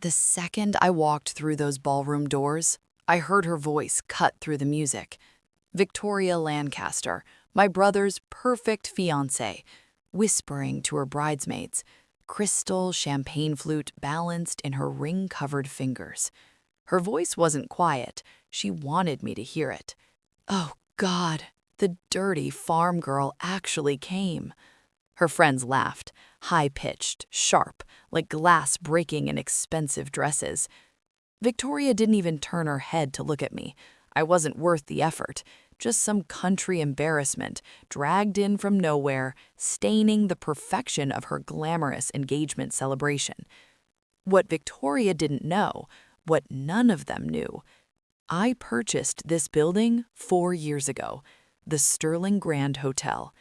The second I walked through those ballroom doors, I heard her voice cut through the music. Victoria Lancaster, my brother's perfect fiancée, whispering to her bridesmaids, crystal champagne flute balanced in her ring-covered fingers. Her voice wasn't quiet. She wanted me to hear it. Oh, God, the dirty farm girl actually came. Her friends laughed, high-pitched, sharp, like glass breaking in expensive dresses. Victoria didn't even turn her head to look at me. I wasn't worth the effort. Just some country embarrassment, dragged in from nowhere, staining the perfection of her glamorous engagement celebration. What Victoria didn't know, what none of them knew, I purchased this building 4 years ago, the Sterling Grand Hotel.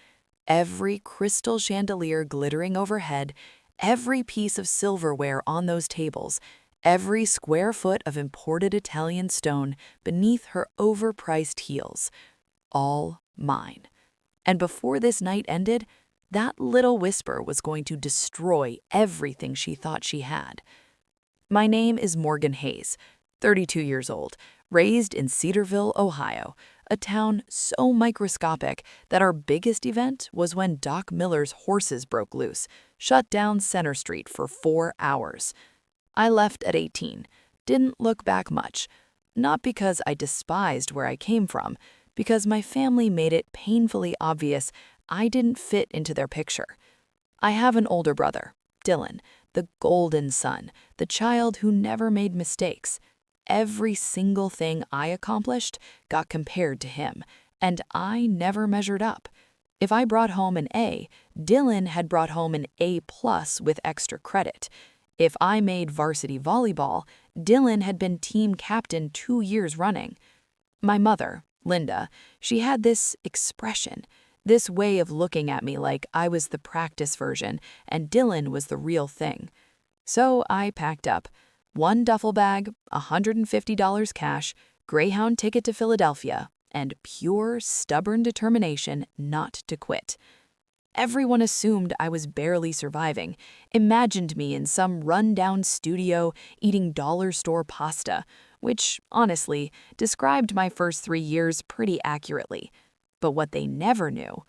Every crystal chandelier glittering overhead, every piece of silverware on those tables, every square foot of imported Italian stone beneath her overpriced heels. All mine. And before this night ended, that little whisper was going to destroy everything she thought she had. My name is Morgan Hayes, 32 years old, raised in Cedarville, Ohio, a town so microscopic that our biggest event was when Doc Miller's horses broke loose, shut down Center Street for 4 hours. I left at 18, didn't look back much, not because I despised where I came from, because my family made it painfully obvious I didn't fit into their picture. I have an older brother, Dylan, the golden son, the child who never made mistakes. Every single thing I accomplished got compared to him, and I never measured up. If I brought home an A, Dylan had brought home an A+ with extra credit. If I made varsity volleyball, Dylan had been team captain 2 years running. My mother, Linda, she had this expression, this way of looking at me like I was the practice version and Dylan was the real thing. So I packed up. 1 duffel bag, $150 cash, Greyhound ticket to Philadelphia, and pure, stubborn determination not to quit. Everyone assumed I was barely surviving, imagined me in some run-down studio eating dollar store pasta, which, honestly, described my first 3 years pretty accurately. But what they never knew,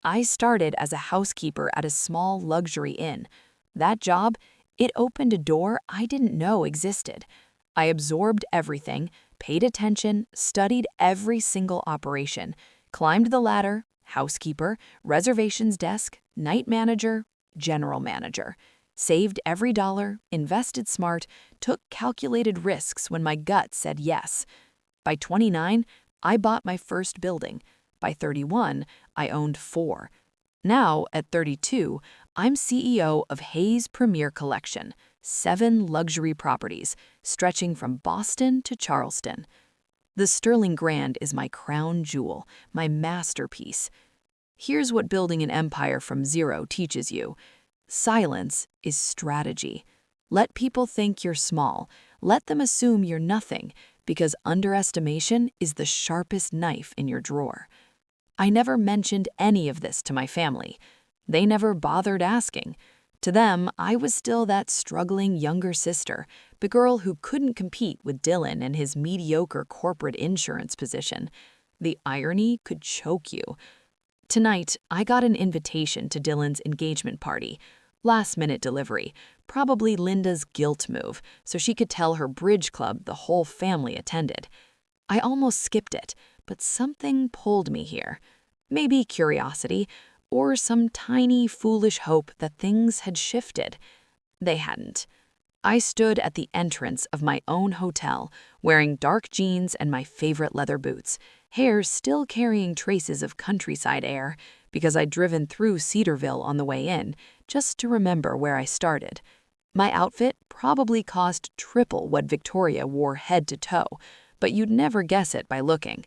I started as a housekeeper at a small luxury inn. That job, it opened a door I didn't know existed. I absorbed everything, paid attention, studied every single operation, climbed the ladder, housekeeper, reservations desk, night manager, general manager. Saved every dollar, invested smart, took calculated risks when my gut said yes. By 29, I bought my first building. By 31, I owned 4. Now, at 32, I'm CEO of Hayes Premier Collection, 7 luxury properties, stretching from Boston to Charleston. The Sterling Grand is my crown jewel, my masterpiece. Here's what building an empire from zero teaches you. Silence is strategy. Let people think you're small. Let them assume you're nothing, because underestimation is the sharpest knife in your drawer. I never mentioned any of this to my family. They never bothered asking. To them, I was still that struggling younger sister, the girl who couldn't compete with Dylan and his mediocre corporate insurance position. The irony could choke you. Tonight, I got an invitation to Dylan's engagement party. Last-minute delivery, probably Linda's guilt move, so she could tell her bridge club the whole family attended. I almost skipped it, but something pulled me here. Maybe curiosity, or some tiny, foolish hope that things had shifted. They hadn't. I stood at the entrance of my own hotel, wearing dark jeans and my favorite leather boots, hair still carrying traces of countryside air, because I'd driven through Cedarville on the way in, just to remember where I started. My outfit probably cost triple what Victoria wore head to toe, but you'd never guess it by looking.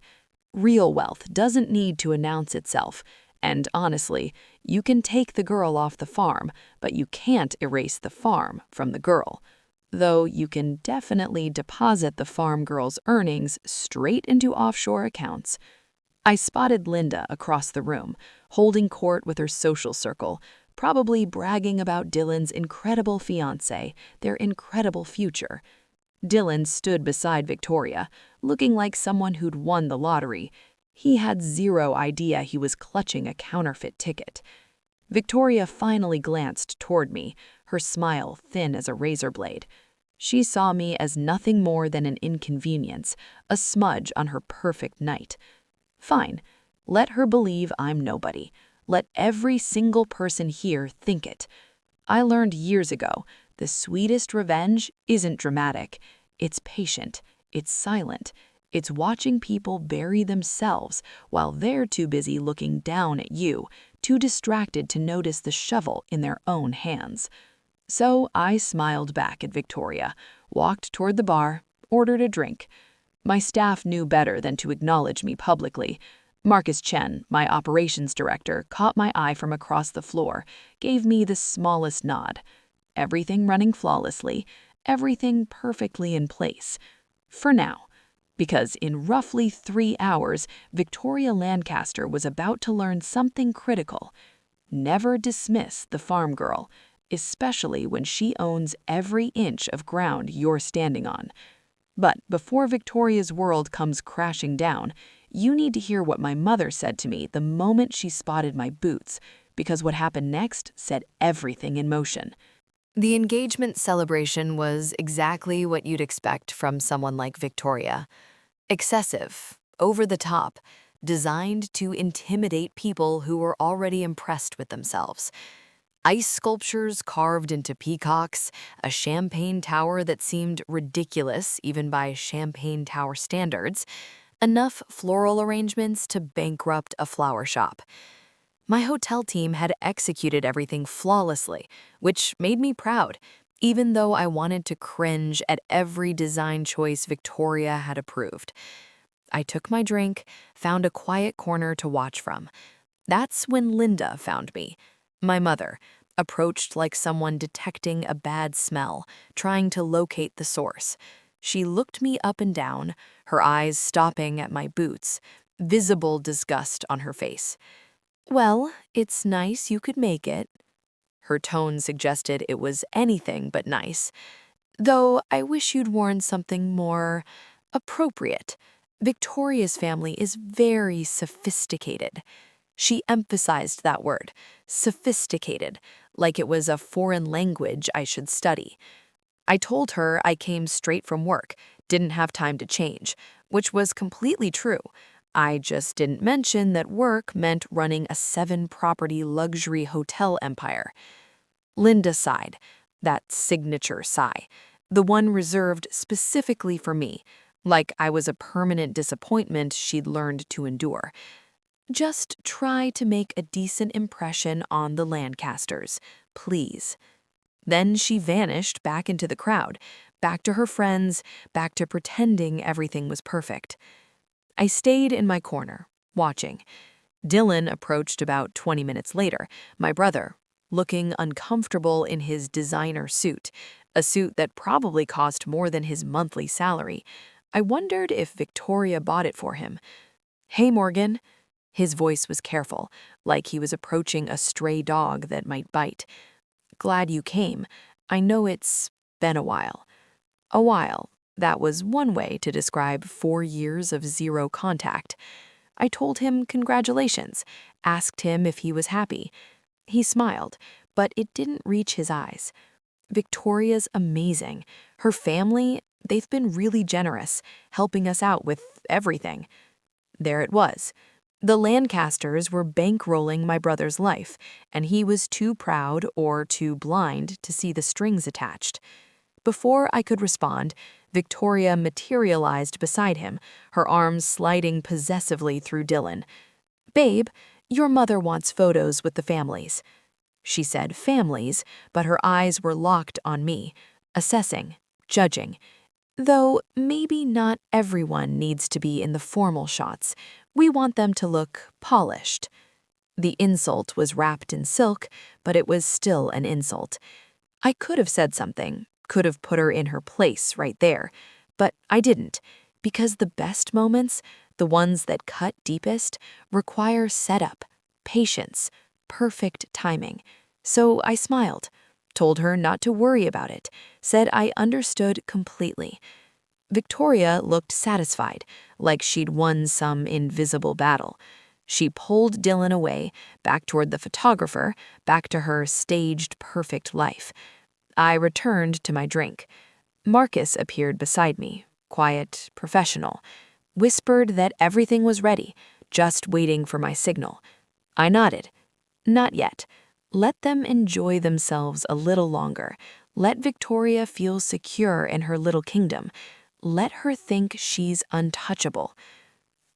Real wealth doesn't need to announce itself, and honestly, you can take the girl off the farm, but you can't erase the farm from the girl. Though you can definitely deposit the farm girl's earnings straight into offshore accounts. I spotted Linda across the room, holding court with her social circle, probably bragging about Dylan's incredible fiancé, their incredible future. Dylan stood beside Victoria, looking like someone who'd won the lottery. He had zero idea he was clutching a counterfeit ticket. Victoria finally glanced toward me, her smile thin as a razor blade. She saw me as nothing more than an inconvenience, a smudge on her perfect night. Fine, let her believe I'm nobody. Let every single person here think it. I learned years ago, the sweetest revenge isn't dramatic. It's patient, it's silent, it's watching people bury themselves while they're too busy looking down at you, too distracted to notice the shovel in their own hands. So I smiled back at Victoria, walked toward the bar, ordered a drink. My staff knew better than to acknowledge me publicly. Marcus Chen, my operations director, caught my eye from across the floor, gave me the smallest nod. Everything running flawlessly, everything perfectly in place. For now. Because in roughly 3 hours, Victoria Lancaster was about to learn something critical. Never dismiss the farm girl, especially when she owns every inch of ground you're standing on. But before Victoria's world comes crashing down, you need to hear what my mother said to me the moment she spotted my boots, because what happened next set everything in motion. The engagement celebration was exactly what you'd expect from someone like Victoria. Excessive, over the top, designed to intimidate people who were already impressed with themselves. Ice sculptures carved into peacocks, a champagne tower that seemed ridiculous even by champagne tower standards, enough floral arrangements to bankrupt a flower shop. My hotel team had executed everything flawlessly, which made me proud, even though I wanted to cringe at every design choice Victoria had approved. I took my drink, found a quiet corner to watch from. That's when Linda found me, my mother, approached like someone detecting a bad smell, trying to locate the source. She looked me up and down, her eyes stopping at my boots, visible disgust on her face. "Well, it's nice you could make it." Her tone suggested it was anything but nice. "Though I wish you'd worn something more appropriate. Victoria's family is very sophisticated." She emphasized that word, sophisticated, like it was a foreign language I should study. I told her I came straight from work, didn't have time to change, which was completely true. I just didn't mention that work meant running a 7-property luxury hotel empire. Linda sighed, that signature sigh, the one reserved specifically for me, like I was a permanent disappointment she'd learned to endure. "Just try to make a decent impression on the Lancasters, please." Then she vanished back into the crowd, back to her friends, back to pretending everything was perfect. I stayed in my corner, watching. Dylan approached about 20 minutes later, my brother, looking uncomfortable in his designer suit, a suit that probably cost more than his monthly salary. I wondered if Victoria bought it for him. "Hey, Morgan." His voice was careful, like he was approaching a stray dog that might bite. "Glad you came. I know it's been a while." A while. That was one way to describe 4 years of zero contact. I told him congratulations, asked him if he was happy. He smiled, but it didn't reach his eyes. Victoria's amazing. Her family, they've been really generous, helping us out with everything. There it was. The Lancasters were bankrolling my brother's life, and he was too proud or too blind to see the strings attached. Before I could respond, Victoria materialized beside him, her arms sliding possessively through Dylan. "Babe, your mother wants photos with the families." She said families, but her eyes were locked on me, assessing, judging. "Though maybe not everyone needs to be in the formal shots. We want them to look polished." The insult was wrapped in silk, but it was still an insult. I could have said something, could have put her in her place right there, but I didn't, because the best moments, the ones that cut deepest, require setup, patience, perfect timing. So I smiled, told her not to worry about it, said I understood completely. Victoria looked satisfied, like she'd won some invisible battle. She pulled Dylan away, back toward the photographer, back to her staged perfect life. I returned to my drink. Marcus appeared beside me, quiet, professional, whispered that everything was ready, just waiting for my signal. I nodded. Not yet. Let them enjoy themselves a little longer. Let Victoria feel secure in her little kingdom. Let her think she's untouchable.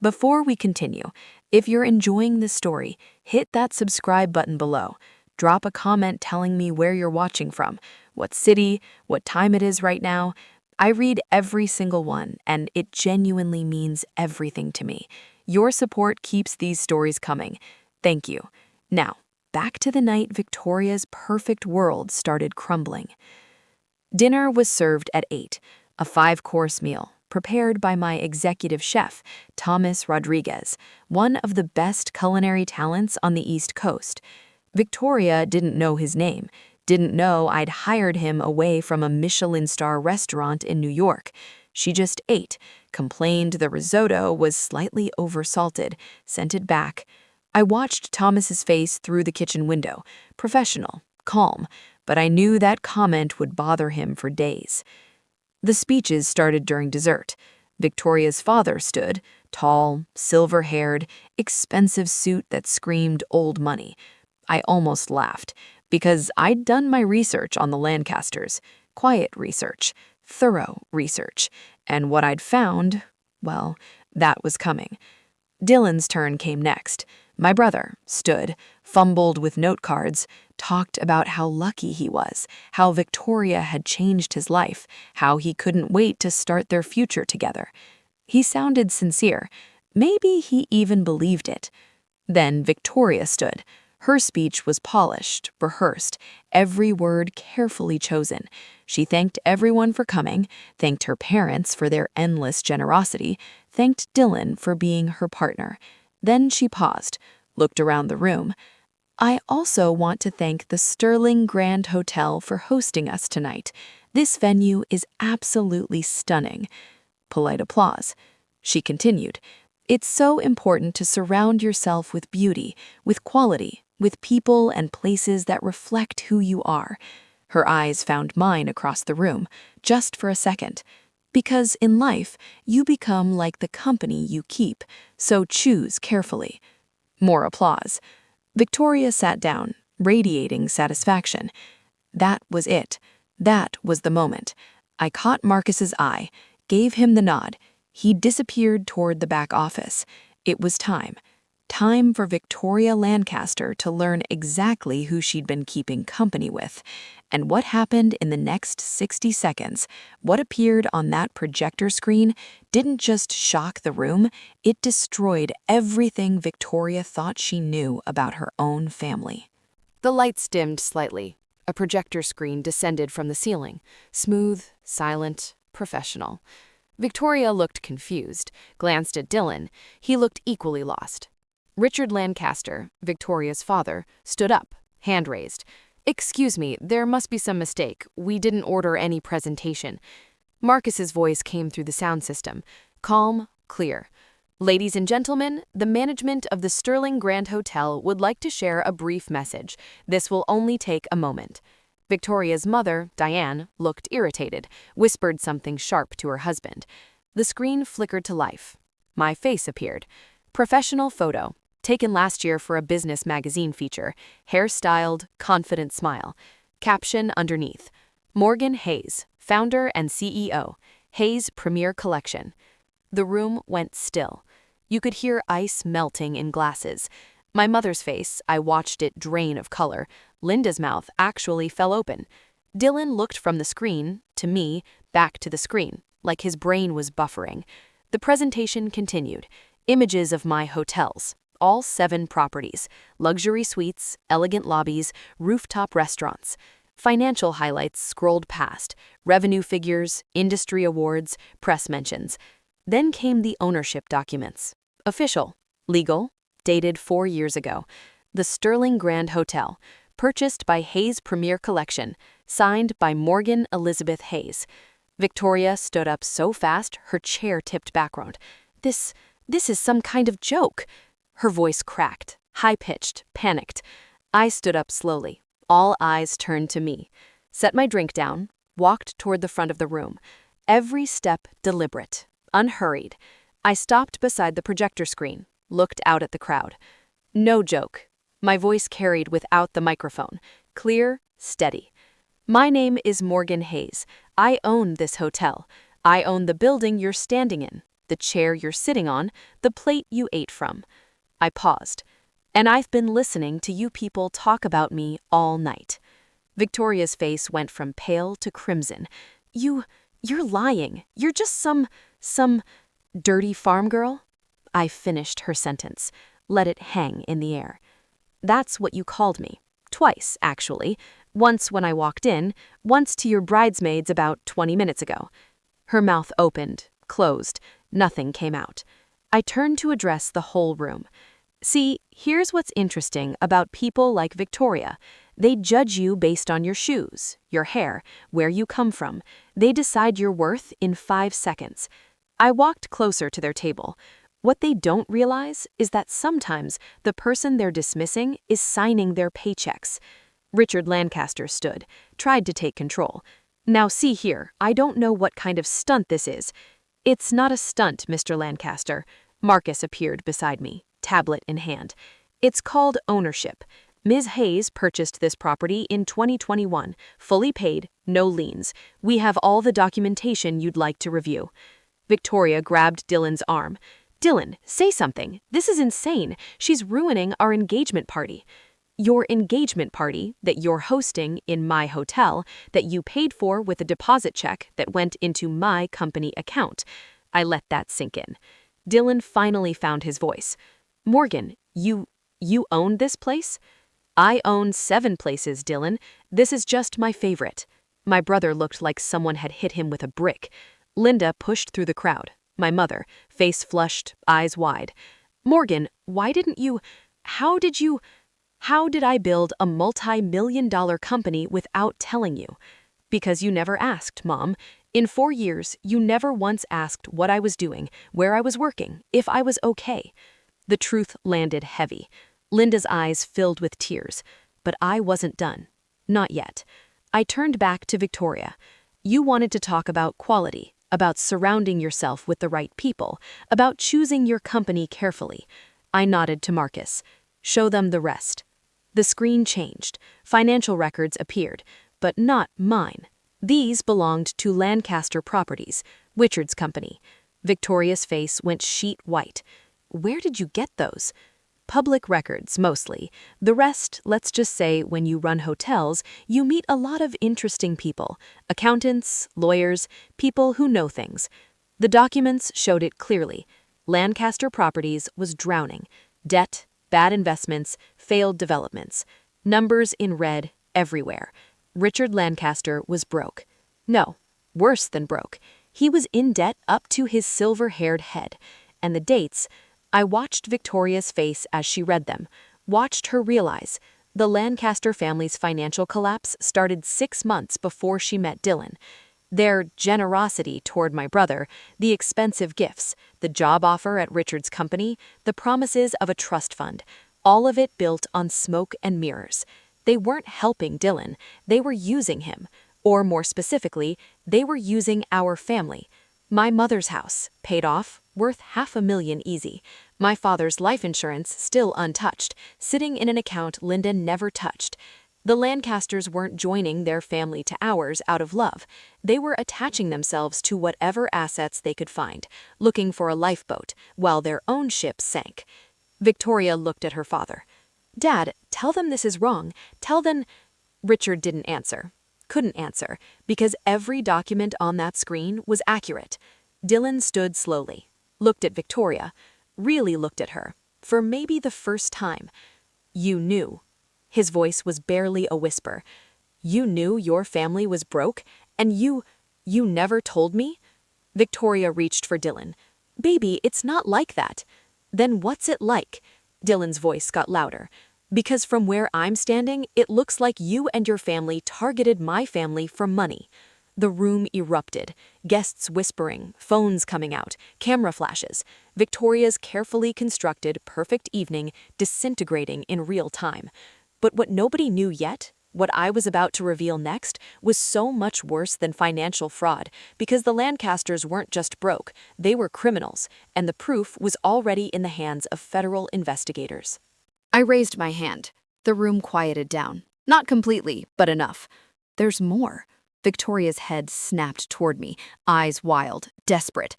Before we continue, if you're enjoying this story, hit that subscribe button below. Drop a comment telling me where you're watching from, what city, what time it is right now. I read every single one, and it genuinely means everything to me. Your support keeps these stories coming. Thank you. Now, back to the night Victoria's perfect world started crumbling. Dinner was served at 8, a 5-course meal, prepared by my executive chef, Thomas Rodriguez, one of the best culinary talents on the East Coast. Victoria didn't know his name, didn't know I'd hired him away from a Michelin star restaurant in New York. She just ate, complained the risotto was slightly oversalted, sent it back. I watched Thomas's face through the kitchen window, professional, calm, but I knew that comment would bother him for days. The speeches started during dessert. Victoria's father stood, tall, silver-haired, expensive suit that screamed old money. I almost laughed, because I'd done my research on the Lancasters, quiet research, thorough research, and what I'd found, well, that was coming. Dylan's turn came next. My brother stood, fumbled with note cards, talked about how lucky he was, how Victoria had changed his life, how he couldn't wait to start their future together. He sounded sincere. Maybe he even believed it. Then Victoria stood. Her speech was polished, rehearsed, every word carefully chosen. She thanked everyone for coming, thanked her parents for their endless generosity, thanked Dylan for being her partner. Then she paused, looked around the room. I also want to thank the Sterling Grand Hotel for hosting us tonight. This venue is absolutely stunning. Polite applause. She continued, "It's so important to surround yourself with beauty, with quality, with people and places that reflect who you are." Her eyes found mine across the room, just for a second. Because in life, you become like the company you keep, so choose carefully. More applause. Victoria sat down, radiating satisfaction. That was it. That was the moment. I caught Marcus's eye, gave him the nod. He disappeared toward the back office. It was time. Time for Victoria Lancaster to learn exactly who she'd been keeping company with. And what happened in the next 60 seconds, what appeared on that projector screen, didn't just shock the room, it destroyed everything Victoria thought she knew about her own family. The lights dimmed slightly. A projector screen descended from the ceiling, smooth, silent, professional. Victoria looked confused, glanced at Dylan. He looked equally lost. Richard Lancaster, Victoria's father, stood up, hand raised. "Excuse me, there must be some mistake. We didn't order any presentation." Marcus's voice came through the sound system, calm, clear. "Ladies and gentlemen, the management of the Sterling Grand Hotel would like to share a brief message. This will only take a moment." Victoria's mother, Diane, looked irritated, whispered something sharp to her husband. The screen flickered to life. My face appeared. Professional photo. Taken last year for a business magazine feature, hairstyled, confident smile. Caption underneath, "Morgan Hayes, founder and CEO, Hayes Premier Collection." The room went still. You could hear ice melting in glasses. My mother's face, I watched it drain of color. Linda's mouth actually fell open. Dylan looked from the screen, to me, back to the screen, like his brain was buffering. The presentation continued. Images of my hotels. All 7 properties, luxury suites, elegant lobbies, rooftop restaurants. Financial highlights scrolled past, revenue figures, industry awards, press mentions. Then came the ownership documents. Official, legal, dated 4 years ago. The Sterling Grand Hotel, Purchased by Hayes Premier Collection. Signed by Morgan Elizabeth Hayes. Victoria stood up so fast her chair tipped backward. This is some kind of joke. Her voice cracked, high-pitched, panicked. I stood up slowly. All eyes turned to me. Set my drink down, walked toward the front of the room. Every step deliberate, unhurried. I stopped beside the projector screen, looked out at the crowd. No joke. My voice carried without the microphone. Clear, steady. My name is Morgan Hayes. I own this hotel. I own the building you're standing in, the chair you're sitting on, the plate you ate from. I paused. And I've been listening to you people talk about me all night. Victoria's face went from pale to crimson. You're lying. You're just some dirty farm girl? I finished her sentence, let it hang in the air. That's what you called me. Twice, actually. Once when I walked in, once to your bridesmaids about 20 minutes ago. Her mouth opened, closed, nothing came out. I turned to address the whole room. See, here's what's interesting about people like Victoria. They judge you based on your shoes, your hair, where you come from. They decide your worth in 5 seconds. I walked closer to their table. What they don't realize is that sometimes the person they're dismissing is signing their paychecks. Richard Lancaster stood, tried to take control. Now see here, I don't know what kind of stunt this is. It's not a stunt, Mr. Lancaster. Marcus appeared beside me, tablet in hand. It's called ownership. Ms. Hayes purchased this property in 2021, fully paid, no liens. We have all the documentation you'd like to review. Victoria grabbed Dylan's arm. Dylan, say something. This is insane. She's ruining our engagement party. Your engagement party that you're hosting in my hotel that you paid for with a deposit check that went into my company account. I let that sink in. Dylan finally found his voice. Morgan, you own this place? I own 7 places, Dylan. This is just my favorite. My brother looked like someone had hit him with a brick. Linda pushed through the crowd. My mother, face flushed, eyes wide. Morgan, how did I build a multi-million-dollar company without telling you? Because you never asked, Mom. In 4 years, you never once asked what I was doing, where I was working, if I was okay. The truth landed heavy. Linda's eyes filled with tears. But I wasn't done. Not yet. I turned back to Victoria. You wanted to talk about quality, about surrounding yourself with the right people, about choosing your company carefully. I nodded to Marcus. Show them the rest. The screen changed. Financial records appeared, but not mine. These belonged to Lancaster Properties, Richard's company. Victoria's face went sheet white. Where did you get those? Public records, mostly. The rest, let's just say when you run hotels, you meet a lot of interesting people. Accountants, lawyers, people who know things. The documents showed it clearly. Lancaster Properties was drowning. Debt, bad investments, failed developments. Numbers in red everywhere. Richard Lancaster was broke. No, worse than broke. He was in debt up to his silver-haired head. And the dates... I watched Victoria's face as she read them, watched her realize the Lancaster family's financial collapse started 6 months before she met Dylan. Their generosity toward my brother, the expensive gifts, the job offer at Richard's company, the promises of a trust fund, all of it built on smoke and mirrors. They weren't helping Dylan, they were using him. Or more specifically, they were using our family. My mother's house, paid off, worth $500,000 easy. My father's life insurance still untouched, sitting in an account Linda never touched. The Lancasters weren't joining their family to ours out of love. They were attaching themselves to whatever assets they could find, looking for a lifeboat, while their own ship sank. Victoria looked at her father. Dad, tell them this is wrong. Tell them... Richard didn't answer. Couldn't answer, because every document on that screen was accurate. Dylan stood slowly, looked at Victoria, really looked at her, for maybe the first time. You knew. His voice was barely a whisper. You knew your family was broke, and you never told me? Victoria reached for Dylan. Baby, it's not like that. Then what's it like? Dylan's voice got louder. Because from where I'm standing, it looks like you and your family targeted my family for money. The room erupted, guests whispering, phones coming out, camera flashes, Victoria's carefully constructed perfect evening disintegrating in real time. But what nobody knew yet, what I was about to reveal next, was so much worse than financial fraud, because the Lancasters weren't just broke, they were criminals, and the proof was already in the hands of federal investigators. I raised my hand. The room quieted down. Not completely, but enough. There's more. Victoria's head snapped toward me, eyes wild, desperate.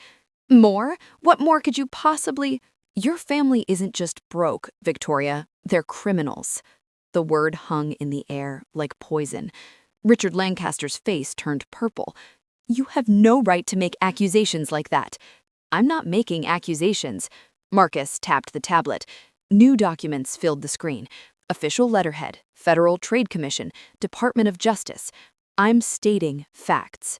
More? What more could you possibly— Your family isn't just broke, Victoria. They're criminals. The word hung in the air like poison. Richard Lancaster's face turned purple. You have no right to make accusations like that. I'm not making accusations. Marcus tapped the tablet. New documents filled the screen. Official letterhead, Federal Trade Commission, Department of Justice. I'm stating facts.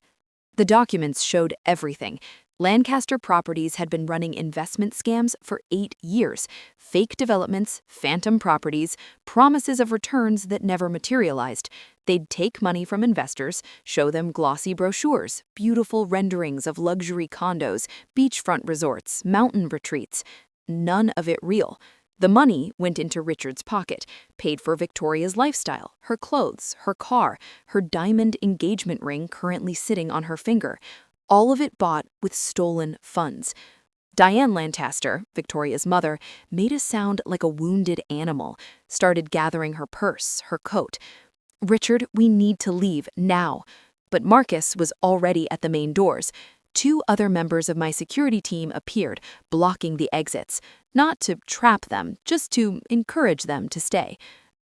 The documents showed everything. Lancaster Properties had been running investment scams for 8 years. Fake developments, phantom properties, promises of returns that never materialized. They'd take money from investors, show them glossy brochures, beautiful renderings of luxury condos, beachfront resorts, mountain retreats. None of it real. The money went into Richard's pocket, paid for Victoria's lifestyle, her clothes, her car, her diamond engagement ring currently sitting on her finger. All of it bought with stolen funds. Diane Lancaster, Victoria's mother, made a sound like a wounded animal, started gathering her purse, her coat. Richard, we need to leave now. But Marcus was already at the main doors. 2 other members of my security team appeared, blocking the exits. Not to trap them, just to encourage them to stay.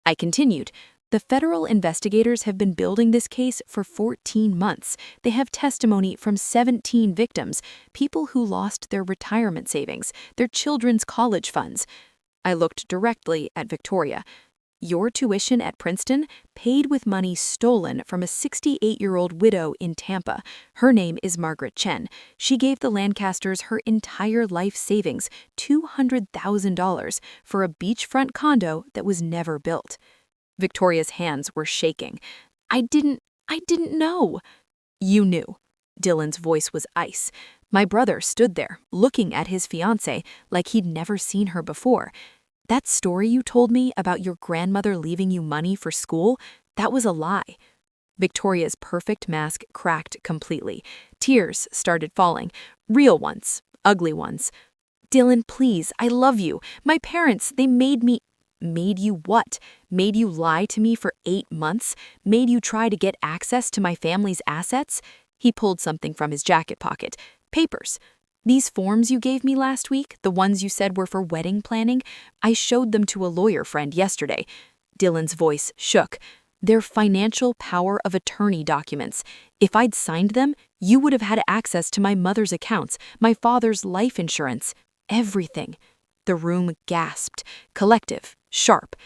I continued. The federal investigators have been building this case for 14 months. They have testimony from 17 victims, people who lost their retirement savings, their children's college funds. I looked directly at Victoria. Your tuition at Princeton paid with money stolen from a 68-year-old widow in Tampa. Her name is Margaret Chen. She gave the Lancasters her entire life savings, $200,000, for a beachfront condo that was never built. Victoria's hands were shaking. I didn't know. You knew. Dylan's voice was ice. My brother stood there, looking at his fiancée like he'd never seen her before. That story you told me about your grandmother leaving you money for school, that was a lie. Victoria's perfect mask cracked completely. Tears started falling. Real ones, ugly ones. Dylan, please, I love you. My parents, they made me— Made you what? Made you lie to me for 8 months? Made you try to get access to my family's assets? He pulled something from his jacket pocket. Papers. These forms you gave me last week, the ones you said were for wedding planning, I showed them to a lawyer friend yesterday. Dylan's voice shook. They're financial power of attorney documents. If I'd signed them, you would have had access to my mother's accounts, my father's life insurance, everything. The room gasped, collective, sharp.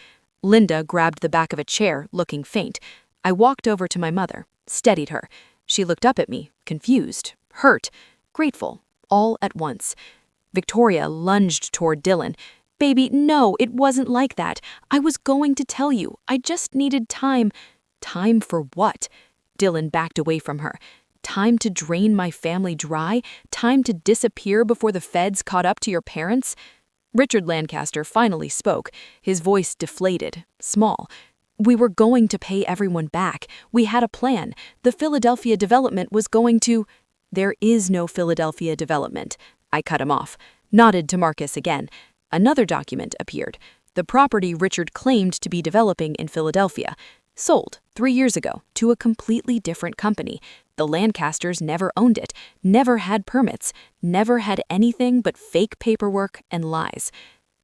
Linda grabbed the back of a chair, looking faint. I walked over to my mother, steadied her. She looked up at me, confused, hurt, grateful, all at once. Victoria lunged toward Dylan. Baby, no, it wasn't like that. I was going to tell you. I just needed time. Time for what? Dylan backed away from her. Time to drain my family dry? Time to disappear before the feds caught up to your parents? Richard Lancaster finally spoke, his voice deflated, small. We were going to pay everyone back. We had a plan. The Philadelphia development was going to— There is no Philadelphia development. I cut him off, nodded to Marcus again. Another document appeared. The property Richard claimed to be developing in Philadelphia. Sold 3 years ago to a completely different company. The Lancasters never owned it, never had permits, never had anything but fake paperwork and lies.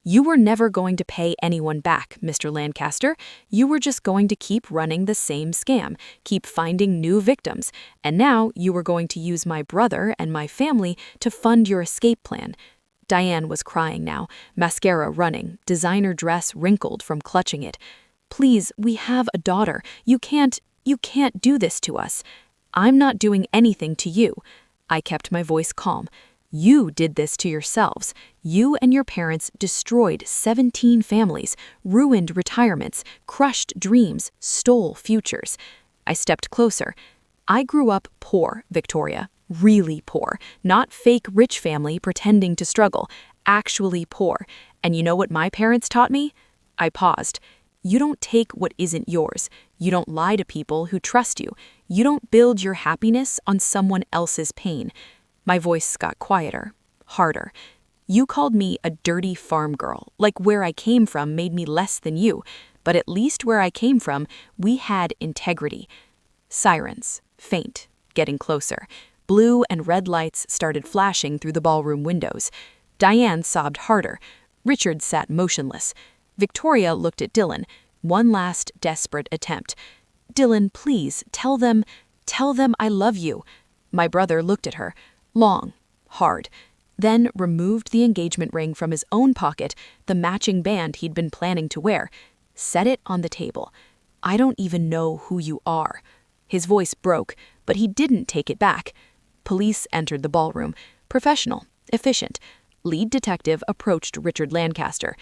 You were never going to pay anyone back, Mr. Lancaster. You were just going to keep running the same scam, keep finding new victims, and now you were going to use my brother and my family to fund your escape plan. Diane was crying now, mascara running, designer dress wrinkled from clutching it. Please, we have a daughter. You can't do this to us. I'm not doing anything to you. I kept my voice calm. You did this to yourselves. You and your parents destroyed 17 families, ruined retirements, crushed dreams, stole futures. I stepped closer. I grew up poor, Victoria, really poor, not fake rich family pretending to struggle, actually poor. And you know what my parents taught me? I paused. You don't take what isn't yours. You don't lie to people who trust you. You don't build your happiness on someone else's pain. My voice got quieter, harder. You called me a dirty farm girl, like where I came from made me less than you. But at least where I came from, we had integrity. Sirens, faint, getting closer. Blue and red lights started flashing through the ballroom windows. Diane sobbed harder. Richard sat motionless. Victoria looked at Dylan. One last desperate attempt. Dylan, please, tell them I love you. My brother looked at her. Long, hard, then removed the engagement ring from his own pocket, the matching band he'd been planning to wear, set it on the table. I don't even know who you are. His voice broke, but he didn't take it back. Police entered the ballroom, professional, efficient. Lead detective approached Richard Lancaster.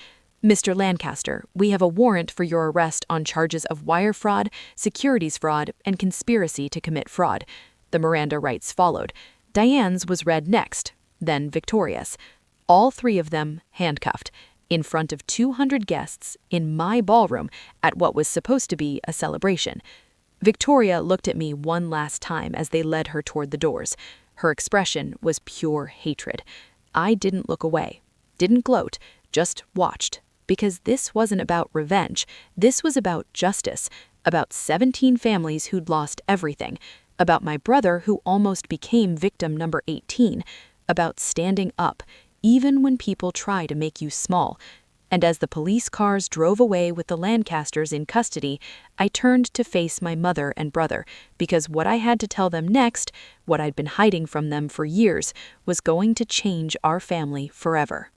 Mr. Lancaster, we have a warrant for your arrest on charges of wire fraud, securities fraud, and conspiracy to commit fraud. The Miranda rights followed. Diane's was read next, then Victoria's. All three of them handcuffed, in front of 200 guests in my ballroom at what was supposed to be a celebration. Victoria looked at me one last time as they led her toward the doors. Her expression was pure hatred. I didn't look away, didn't gloat, just watched. Because this wasn't about revenge. This was about justice, about 17 families who'd lost everything, about my brother who almost became victim number 18, about standing up, even when people try to make you small. And as the police cars drove away with the Lancasters in custody, I turned to face my mother and brother, because what I had to tell them next, what I'd been hiding from them for years, was going to change our family forever.